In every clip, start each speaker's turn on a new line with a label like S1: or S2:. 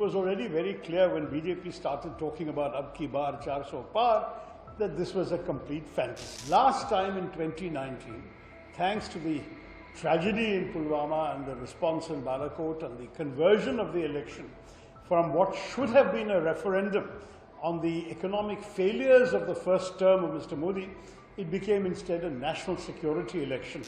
S1: was already very clear when BJP started talking about Abki Baar, Paar, that this was a complete fantasy. Last time in 2019, thanks to the tragedy in Pulwama and the response in Balakot and the conversion of the election from what should have been a referendum on the economic failures of the first term of Mr. Modi, it became instead a national security election.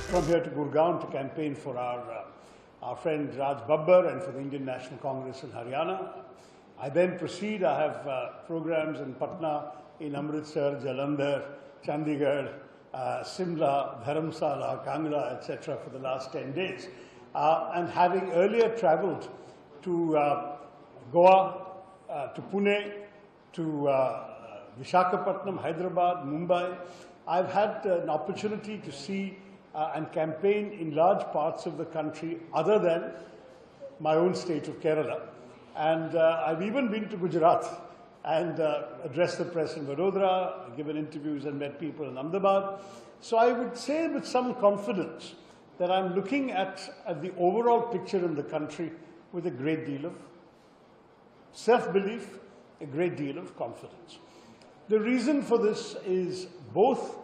S1: From here to Gurgaon to campaign for our friend Raj Babbar and for the Indian National Congress in Haryana. I then proceed. I have programs in Patna, in Amritsar, Jalandhar, Chandigarh, Simla, Dharamsala, Kangra, etc. for the last 10 days. And having earlier travelled to Goa, to Pune, to Visakhapatnam, Hyderabad, Mumbai, I've had an opportunity to see and campaign in large parts of the country other than my own state of Kerala. And I've even been to Gujarat and addressed the press in Vadodara, given interviews and met people in Ahmedabad. So I would say with some confidence that I'm looking at the overall picture in the country with a great deal of self-belief, a great deal of confidence. The reason for this is both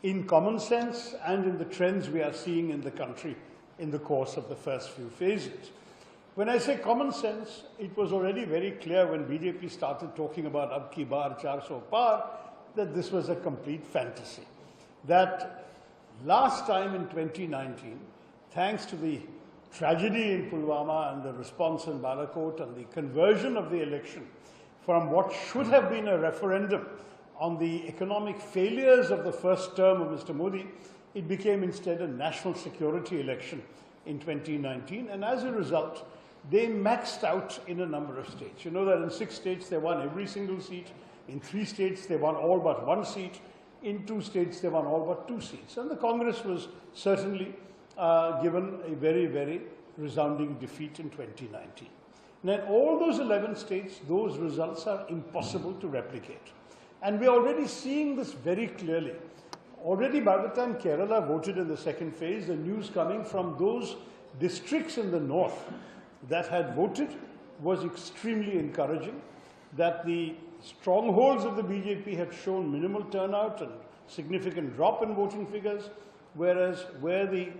S1: in common sense and in the trends we are seeing in the country in the course of the first few phases. When I say common sense, it was already very clear when BJP started talking about Abki Baar, Paar, that this was a complete fantasy. That last time in 2019, thanks to the tragedy in Pulwama and the response in Balakot and the conversion of the election from what should have been a referendum on the economic failures of the first term of Mr. Modi, it became instead a national security election in 2019. And as a result, they maxed out in a number of states. You know that in 6 states they won every single seat. In 3 states they won all but 1 seat. In 2 states they won all but 2 seats. And the Congress was certainly given a very, very resounding defeat in 2019. Now, in all those 11 states, those results are impossible to replicate. And we're already seeing this very clearly. Already by the time Kerala voted in the second phase, the news coming from those districts in the north that had voted was extremely encouraging, that the strongholds of the BJP had shown minimal turnout and significant drop in voting figures, whereas where the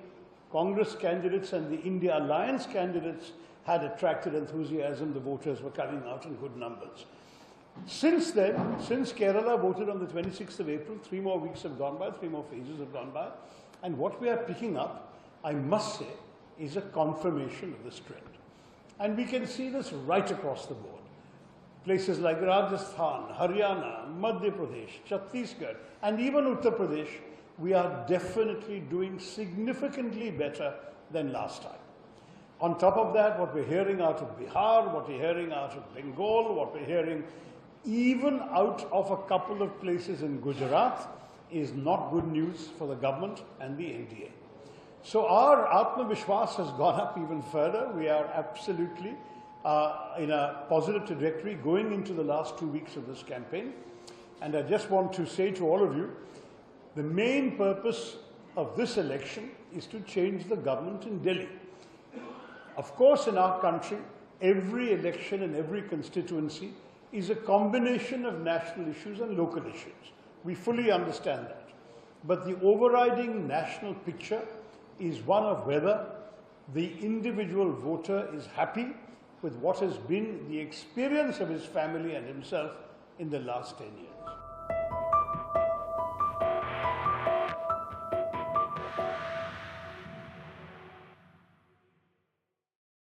S1: Congress candidates and the India Alliance candidates had attracted enthusiasm, the voters were coming out in good numbers. Since then, since Kerala voted on the 26th of April, 3 more weeks have gone by, 3 more phases have gone by, and what we are picking up, I must say, is a confirmation of this trend. And we can see this right across the board. Places like Rajasthan, Haryana, Madhya Pradesh, Chhattisgarh, and even Uttar Pradesh, we are definitely doing significantly better than last time. On top of that, what we're hearing out of Bihar, what we're hearing out of Bengal, what we're hearing even out of a couple of places in Gujarat is not good news for the government and the NDA. So our Atmavishwas has gone up even further. We are absolutely in a positive trajectory going into the last 2 weeks of this campaign. And I just want to say to all of you, the main purpose of this election is to change the government in Delhi. Of course, in our country, every election and every constituency is a combination of national issues and local issues. We fully understand that. But the overriding national picture is one of whether the individual voter is happy with what has been the experience of his family and himself in the last 10 years.